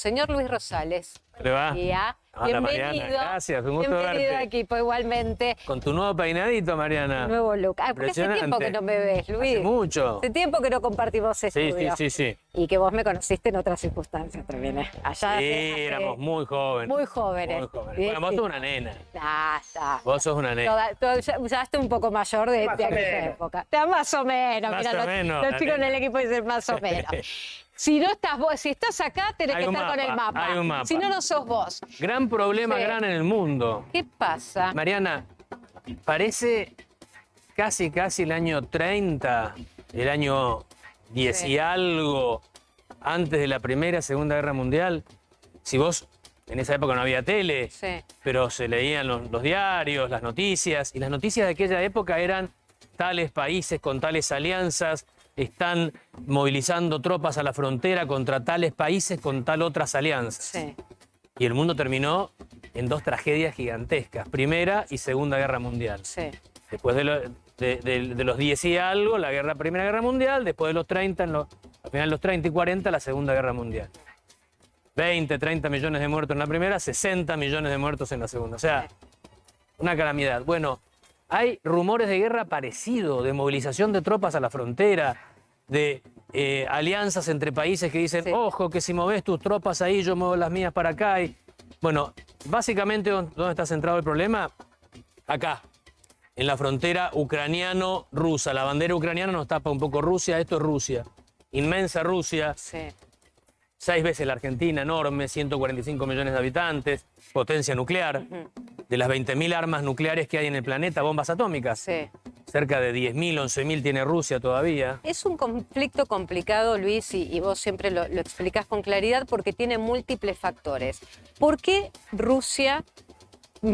señor Luis Rosales. ¿Le va? Día. Hola, Bienvenido. Mariana, gracias, un gusto Bienvenido verte. al equipo, igualmente. Con tu nuevo peinadito, Mariana. Nuevo look. Ah, porque hace tiempo que no me ves, Luis. Hace mucho. Hace tiempo que no compartimos Sí, estudio. sí. Y que vos me conociste en otras circunstancias también, ¿eh? Allá Sí, hace- éramos muy jóvenes. Muy jóvenes. Muy jóvenes. Bien, Bueno, vos sí. sos una nena. Está. Vos sos una nena. Ya estoy un poco mayor de aquella época. Más o menos. Más Mira, o menos, los la chicos en nena. el equipo dicen más o menos. Si no estás vos, si estás acá, tenés Hay que un estar con el mapa, mapa. hay un mapa. Si no, no sos vos. Gran problema, Sí. gran en el mundo. ¿Qué pasa? Mariana, parece casi el año 30, el año 10 Sí. y algo, antes de la Primera, Segunda Guerra Mundial. Si vos, en esa época no había tele, Sí. pero se leían los diarios, las noticias, y las noticias de aquella época eran tales países con tales alianzas están movilizando tropas a la frontera contra tales países con tal otras alianzas. Sí. Y el mundo terminó en dos tragedias gigantescas, Primera y Segunda Guerra Mundial. Sí. Después de los 10 y algo, la Primera Guerra Mundial, después de los 30, al final de los 30 y 40, la Segunda Guerra Mundial. 20, 30 millones de muertos en la primera, 60 millones de muertos en la segunda. O sea, una calamidad. Bueno, hay rumores de guerra parecido, de movilización de tropas a la frontera, de alianzas entre países que dicen, Sí. ojo, que si moves tus tropas ahí, yo muevo las mías para acá. Bueno, básicamente, ¿dónde está centrado el problema? Acá, en la frontera ucraniano-rusa. La bandera ucraniana nos tapa un poco Rusia, esto es Rusia. Inmensa Rusia, Sí. 6 veces la Argentina, enorme, 145 millones de habitantes, potencia nuclear. De las 20.000 armas nucleares que hay en el planeta, bombas atómicas, Sí. cerca de 10.000, 11.000 tiene Rusia todavía. Es un conflicto complicado, Luis, y vos siempre lo explicás con claridad porque tiene múltiples factores. ¿Por qué Rusia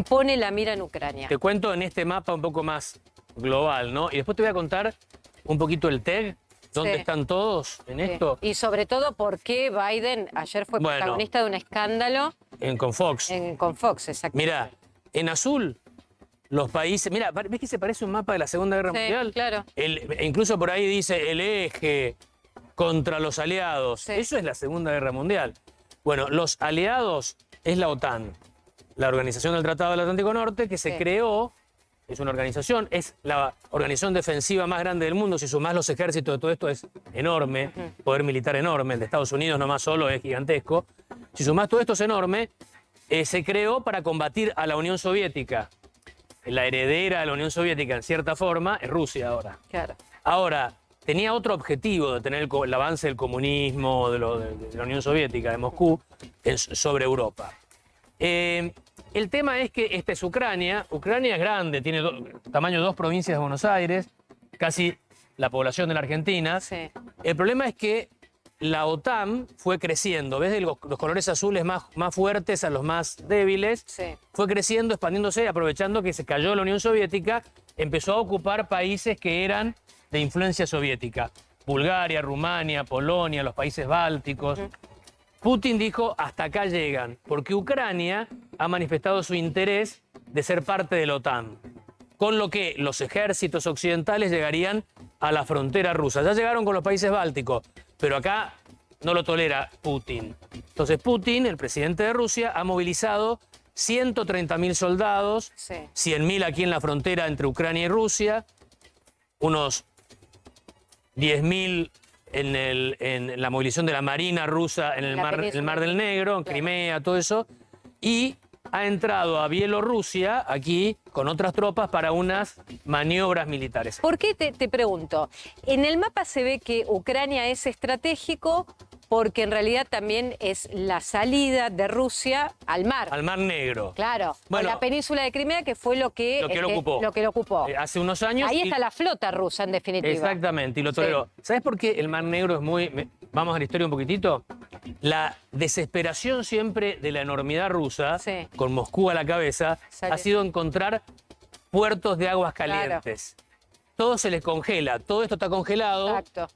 pone la mira en Ucrania? Te cuento en este mapa un poco más global, ¿no? Y después te voy a contar un poquito el TEG, dónde Sí. están todos en Sí. esto, Y sobre todo por qué Biden ayer fue Bueno. protagonista de un escándalo con Fox. con Fox, exactamente. Mirá, en azul, los países... Mira, ¿ves que se parece un mapa de la Segunda Guerra Sí, Mundial? claro. Incluso por ahí dice el eje contra los aliados. Sí. Eso es la Segunda Guerra Mundial. Bueno, los aliados es la OTAN, la Organización del Tratado del Atlántico Norte, que se Sí. creó, es una organización, es la organización defensiva más grande del mundo. Si sumás los ejércitos de todo esto es enorme, poder militar enorme. El de Estados Unidos nomás solo es gigantesco. Si sumás todo esto es enorme. Se creó para combatir a la Unión Soviética. La heredera de la Unión Soviética, en cierta forma, es Rusia ahora. Claro. Ahora, tenía otro objetivo de tener el avance del comunismo, de la Unión Soviética, de Moscú, sobre Europa. El tema es que esta es Ucrania. Ucrania es grande, tiene tamaño de 2 provincias de Buenos Aires, casi la población de la Argentina. Sí. El problema es que la OTAN fue creciendo, ¿ves? De los colores azules más fuertes a los más débiles, Sí. fue creciendo, expandiéndose, aprovechando que se cayó la Unión Soviética, empezó a ocupar países que eran de influencia soviética. Bulgaria, Rumania, Polonia, los países bálticos. Putin dijo, hasta acá llegan, porque Ucrania ha manifestado su interés de ser parte de la OTAN, con lo que los ejércitos occidentales llegarían a la frontera rusa. Ya llegaron con los países bálticos, pero acá no lo tolera Putin. Entonces Putin, el presidente de Rusia, ha movilizado 130.000 soldados, Sí. 100.000 aquí en la frontera entre Ucrania y Rusia, unos 10.000 en la movilización de la Marina rusa en el La mar península. del Negro, en Claro. Crimea, todo eso, y ha entrado a Bielorrusia aquí con otras tropas para unas maniobras militares. ¿Por qué te pregunto? En el mapa se ve que Ucrania es estratégico porque en realidad también es la salida de Rusia al mar. Al Mar Negro. Claro, Bueno, con la península de Crimea que fue lo que lo ocupó. lo que lo ocupó. Hace unos años. Ahí y- está la flota rusa, en definitiva. Exactamente, y lo Sí. toleró. ¿Sabes por qué el Mar Negro es muy... Vamos a la historia un poquitito. La desesperación siempre de la enormidad rusa, Sí. con Moscú a la cabeza, Sale. ha sido encontrar puertos de aguas calientes. Todo se les congela, todo esto está congelado. Exacto.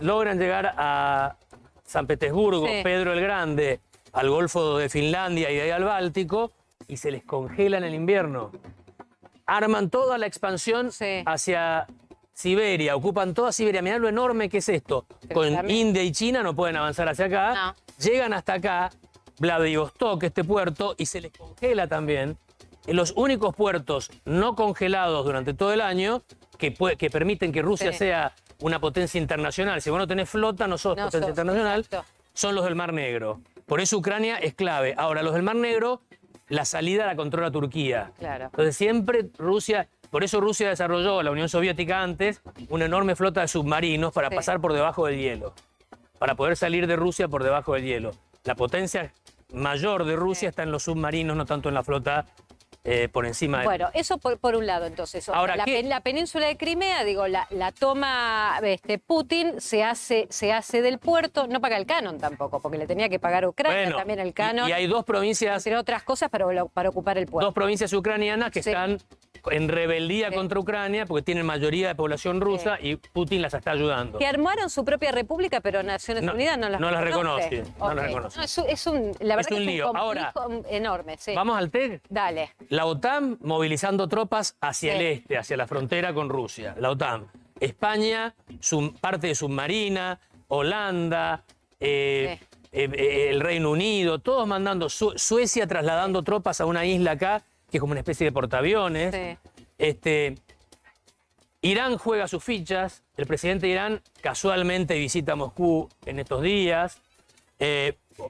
Logran llegar a San Petersburgo, Sí. Pedro el Grande, al Golfo de Finlandia y de ahí al Báltico, y se les congela en el invierno. Arman toda la expansión Sí. hacia Siberia, ocupan toda Siberia. Mirá lo enorme que es esto. Pero Con también- India y China no pueden avanzar hacia acá. No. llegan hasta acá, Vladivostok, este puerto, y se les congela también. En los únicos puertos no congelados durante todo el año que permiten que Rusia sea una potencia internacional. Si vos no tenés flota, no sos potencia internacional, exacto. son los del Mar Negro. Por eso Ucrania es clave. Ahora, los del Mar Negro, la salida la controla Turquía. Claro. Entonces siempre Rusia, por eso Rusia desarrolló, la Unión Soviética antes, una enorme flota de submarinos para pasar por debajo del hielo, para poder salir de Rusia por debajo del hielo. La potencia mayor de Rusia está en los submarinos, no tanto en la flota por encima de... Bueno, eso por un lado, entonces. Ahora, la península de Crimea, digo, la toma Putin, se hace del puerto, no paga el canon tampoco, porque le tenía que pagar a Ucrania también el canon. Y hay dos provincias... Entre otras cosas para ocupar el puerto. Dos provincias ucranianas que están en rebeldía contra Ucrania porque tienen mayoría de población rusa y Putin las está ayudando. Que armaron su propia república, pero Naciones Unidas no las reconoce. No las No, reconoce. la verdad Es un que lío. es un Ahora, conflicto enorme. ¿Vamos al TEC? Dale. La OTAN movilizando tropas hacia el este, hacia la frontera con Rusia. La OTAN. España, parte de submarina, Holanda, el Reino Unido, todos mandando, Suecia trasladando tropas a una isla acá, que es como una especie de portaaviones. Irán juega sus fichas. El presidente de Irán casualmente visita Moscú en estos días.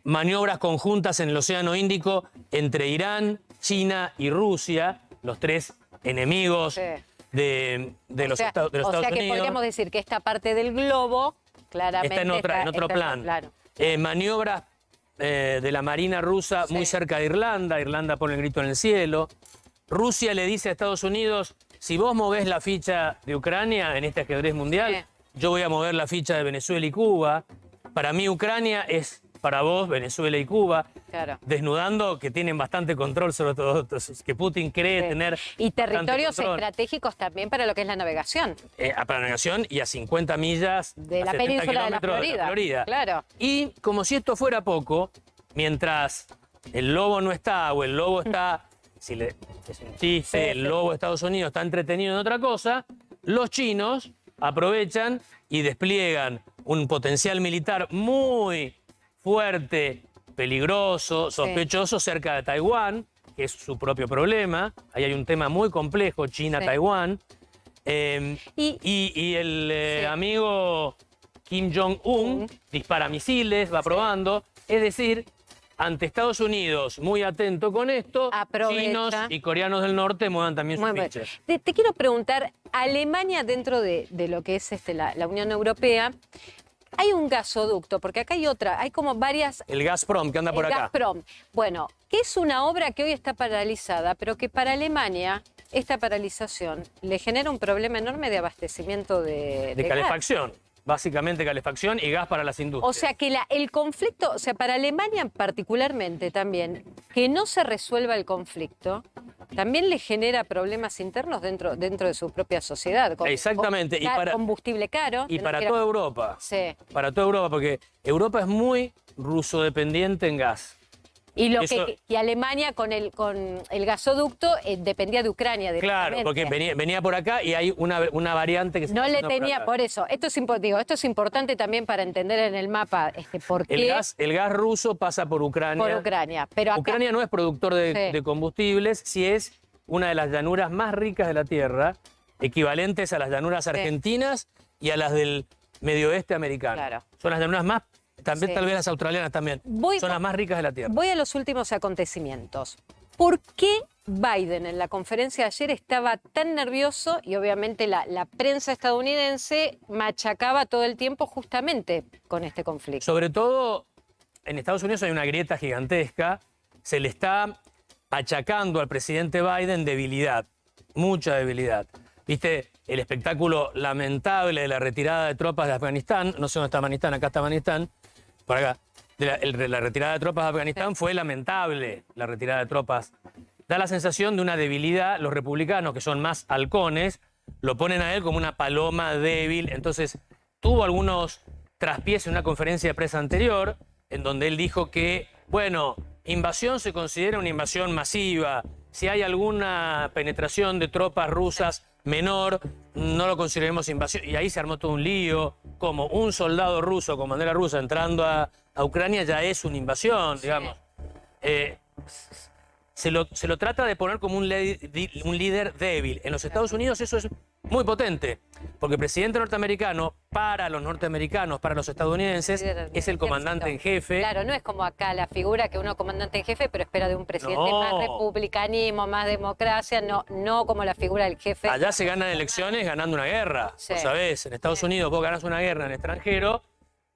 Maniobras conjuntas en el Océano Índico entre Irán, China y Rusia, los tres enemigos de los Estados Unidos. O sea que podríamos decir que esta parte del globo claramente está en otro plan. Maniobras de la Marina rusa muy cerca de Irlanda. Irlanda pone el grito en el cielo. Rusia le dice a Estados Unidos, si vos movés la ficha de Ucrania en este ajedrez mundial, yo voy a mover la ficha de Venezuela y Cuba. Para mí Ucrania es para vos Venezuela y Cuba. Claro. Desnudando que tienen bastante control sobre todo, que Putin cree tener. Y territorios estratégicos también para lo que es la navegación. Para la navegación y a 50 millas de la península de la Florida. Claro. Y como si esto fuera poco, mientras el lobo no está o el lobo está, es un chiste, el lobo de Estados Unidos está entretenido en otra cosa, los chinos aprovechan y despliegan un potencial militar muy fuerte, peligroso, sospechoso cerca de Taiwán, que es su propio problema. Ahí hay un tema muy complejo, China-Taiwán. Y el amigo Kim Jong-un dispara misiles, va probando. Es decir, ante Estados Unidos, muy atento con esto, chinos y coreanos del norte muevan también sus fichas. Te quiero preguntar, Alemania dentro de lo que es la Unión Europea, hay un gasoducto, porque acá hay como varias... El Gazprom, que anda por acá. Gazprom. Bueno, que es una obra que hoy está paralizada, pero que para Alemania esta paralización le genera un problema enorme de abastecimiento de calefacción. Gas. Básicamente calefacción y gas para las industrias. O sea que el conflicto, o sea, para Alemania particularmente también, que no se resuelva el conflicto, también le genera problemas internos dentro de su propia sociedad. Exactamente. Combustible caro. Y para toda Europa. Sí. Para toda Europa, porque Europa es muy ruso dependiente en gas. Y Alemania con el gasoducto dependía de Ucrania directamente. Claro, porque venía por acá y hay una variante que se no le tenía, por eso. Esto es importante también para entender en el mapa por qué. El gas ruso pasa por Ucrania. Por Ucrania. Pero acá, Ucrania no es productor de combustibles, sí es una de las llanuras más ricas de la Tierra, equivalentes a las llanuras argentinas y a las del medio oeste americano. Claro. Son las llanuras más... También tal vez las australianas también. Son las más ricas de la Tierra. Voy a los últimos acontecimientos. ¿Por qué Biden en la conferencia de ayer estaba tan nervioso y obviamente la prensa estadounidense machacaba todo el tiempo justamente con este conflicto? Sobre todo en Estados Unidos hay una grieta gigantesca. Se le está achacando al presidente Biden debilidad, mucha debilidad. ¿Viste? El espectáculo lamentable de la retirada de tropas de Afganistán. No sé dónde está Afganistán, acá está Afganistán. Por acá. La retirada de tropas de Afganistán fue lamentable, la retirada de tropas. Da la sensación de una debilidad. Los republicanos, que son más halcones, lo ponen a él como una paloma débil. Entonces, tuvo algunos traspiés en una conferencia de prensa anterior, en donde él dijo que, bueno, invasión se considera una invasión masiva. Si hay alguna penetración de tropas rusas menor, no lo consideremos invasión. Y ahí se armó todo un lío. como un soldado ruso con bandera rusa entrando a Ucrania ya es una invasión, digamos. Se lo trata de poner como un líder débil. En los Estados Unidos eso es muy potente, porque el presidente norteamericano, para los norteamericanos, para los estadounidenses, es el comandante en jefe. Claro, no es como acá la figura que uno comandante en jefe, pero espera de un presidente No. más republicanismo, más democracia, no como la figura del jefe. Allá se ganan elecciones ganando una guerra. Sí. Vos sabés, en Estados Unidos vos ganás una guerra en el extranjero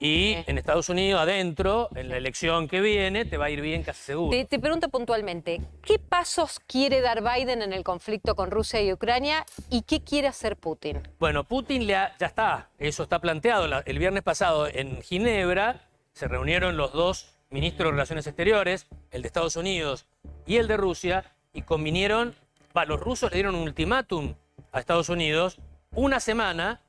y Sí. en Estados Unidos, adentro, en la elección que viene, te va a ir bien casi seguro. Te pregunto puntualmente, ¿qué pasos quiere dar Biden en el conflicto con Rusia y Ucrania y qué quiere hacer Putin? Bueno, Putin ya está, eso está planteado. El viernes pasado en Ginebra se reunieron los dos ministros de Relaciones Exteriores, el de Estados Unidos y el de Rusia, y convinieron, los rusos le dieron un ultimátum a Estados Unidos, una semana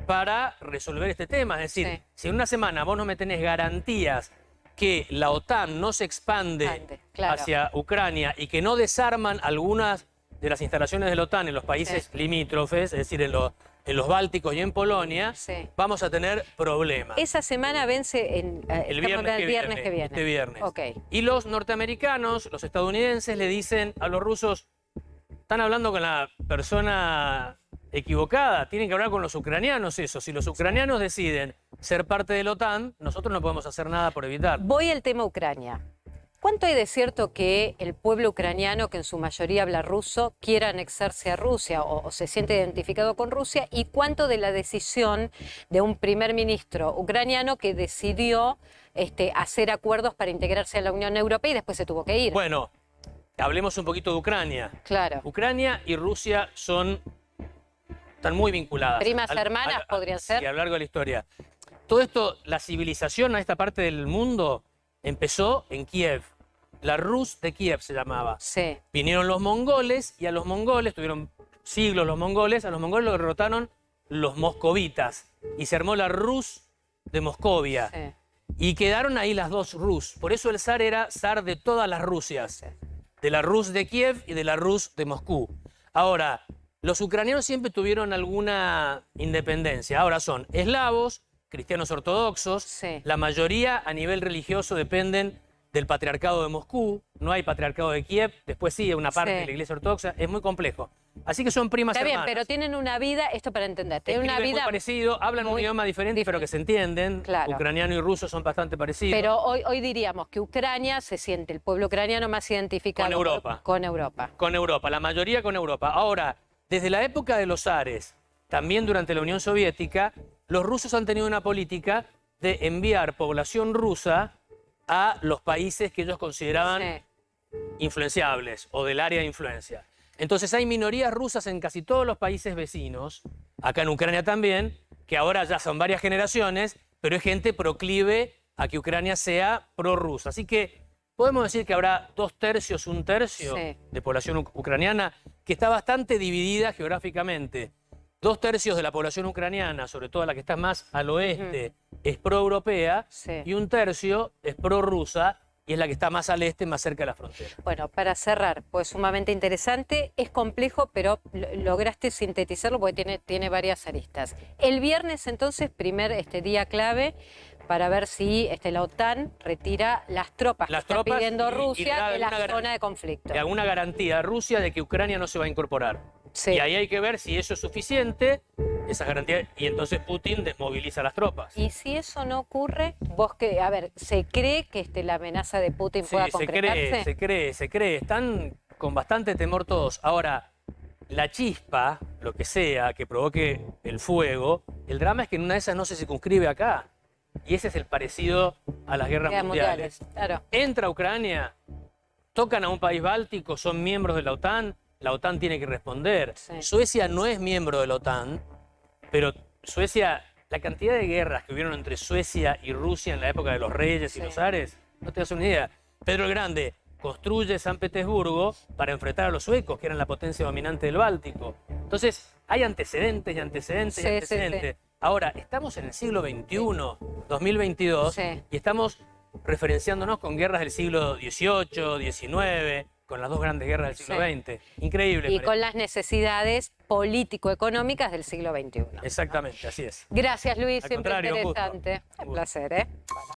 para resolver este tema. Es decir, Sí. si en una semana vos no me tenés garantías que la OTAN no se expande Claro. hacia Ucrania y que no desarman algunas de las instalaciones de la OTAN en los países Sí. limítrofes, es decir, en los Bálticos y en Polonia, Sí. vamos a tener problemas. Esa semana vence El viernes que viene. Este viernes. Ok. Y los norteamericanos, los estadounidenses, le dicen a los rusos, están hablando con la persona equivocada, tienen que hablar con los ucranianos eso. Si los ucranianos deciden ser parte de la OTAN, nosotros no podemos hacer nada por evitar. Voy al tema Ucrania. ¿Cuánto hay de cierto que el pueblo ucraniano, que en su mayoría habla ruso, quiera anexarse a Rusia o se siente identificado con Rusia? ¿Y cuánto de la decisión de un primer ministro ucraniano que decidió hacer acuerdos para integrarse a la Unión Europea y después se tuvo que ir? Bueno, hablemos un poquito de Ucrania. Claro. Ucrania y Rusia están muy vinculadas. Primas hermanas podrían ser. Sí, a lo largo de la historia. Todo esto, la civilización a esta parte del mundo empezó en Kiev. La Rus de Kiev se llamaba. Sí. Vinieron los mongoles y a los mongoles, tuvieron siglos los mongoles, a los mongoles los derrotaron los moscovitas y se armó la Rus de Moscovia. Sí. Y quedaron ahí las dos Rus. Por eso el zar era zar de todas las Rusias. De la Rus de Kiev y de la Rus de Moscú. Ahora, los ucranianos siempre tuvieron alguna independencia. Ahora son eslavos, cristianos ortodoxos. Sí. La mayoría a nivel religioso dependen del patriarcado de Moscú. No hay patriarcado de Kiev. Después sí, una parte Sí. de la iglesia ortodoxa. Es muy complejo. Así que son primas Está bien, hermanas. pero tienen una vida, esto para entender, tienen una Escriben vida. muy parecido, hablan un muy idioma diferente, pero que se entienden. Claro. Ucraniano y ruso son bastante parecidos. Pero hoy diríamos que Ucrania se siente el pueblo ucraniano más identificado Con Europa. Con Europa. Con Europa, la mayoría con Europa. Ahora, desde la época de los zares, también durante la Unión Soviética, los rusos han tenido una política de enviar población rusa a los países que ellos consideraban Sí. influenciables o del área de influencia. Entonces hay minorías rusas en casi todos los países vecinos, acá en Ucrania también, que ahora ya son varias generaciones, pero es gente proclive a que Ucrania sea prorrusa. Así que podemos decir que habrá 2/3, 1/3 Sí. de población ucraniana que está bastante dividida geográficamente. 2/3 de la población ucraniana, sobre todo la que está más al oeste, es proeuropea Sí. y 1/3 es prorrusa y es la que está más al este, más cerca de la frontera. Bueno, para cerrar, pues sumamente interesante, es complejo, pero lograste sintetizarlo porque tiene varias aristas. El viernes entonces, primer día clave para ver si la OTAN retira las tropas Las que está tropas pidiendo y Rusia da de la alguna zona de conflicto. Y alguna garantía a Rusia de que Ucrania no se va a incorporar. Sí. Y ahí hay que ver si eso es suficiente, esas garantías, y entonces Putin desmoviliza las tropas. Y si eso no ocurre, a ver, ¿se cree que la amenaza de Putin Sí, pueda se concretarse? cree. Están con bastante temor todos. Ahora, la chispa, lo que sea, que provoque el fuego, el drama es que en una de esas no se circunscribe acá. Y ese es el parecido a las guerras Guerras mundiales. claro. Entra Ucrania, tocan a un país báltico, son miembros de la OTAN tiene que responder. Sí. Suecia no es miembro de la OTAN, pero Suecia, la cantidad de guerras que hubieron entre Suecia y Rusia en la época de los reyes y Sí. los zares, no te das una idea. Pedro el Grande construye San Petersburgo para enfrentar a los suecos, que eran la potencia dominante del Báltico. Entonces, hay antecedentes y antecedentes y Sí, sí, antecedentes. Ahora, estamos en el siglo XXI, 2022, Sí. y estamos referenciándonos con guerras del siglo XVIII, XIX, con las dos grandes guerras del siglo Sí. XX. Increíble. Y María. con las necesidades político-económicas del siglo XXI. Exactamente, así es. Gracias, Luis. Al Siempre contrario, un gusto. interesante. Un Un gusto. placer, ¿eh?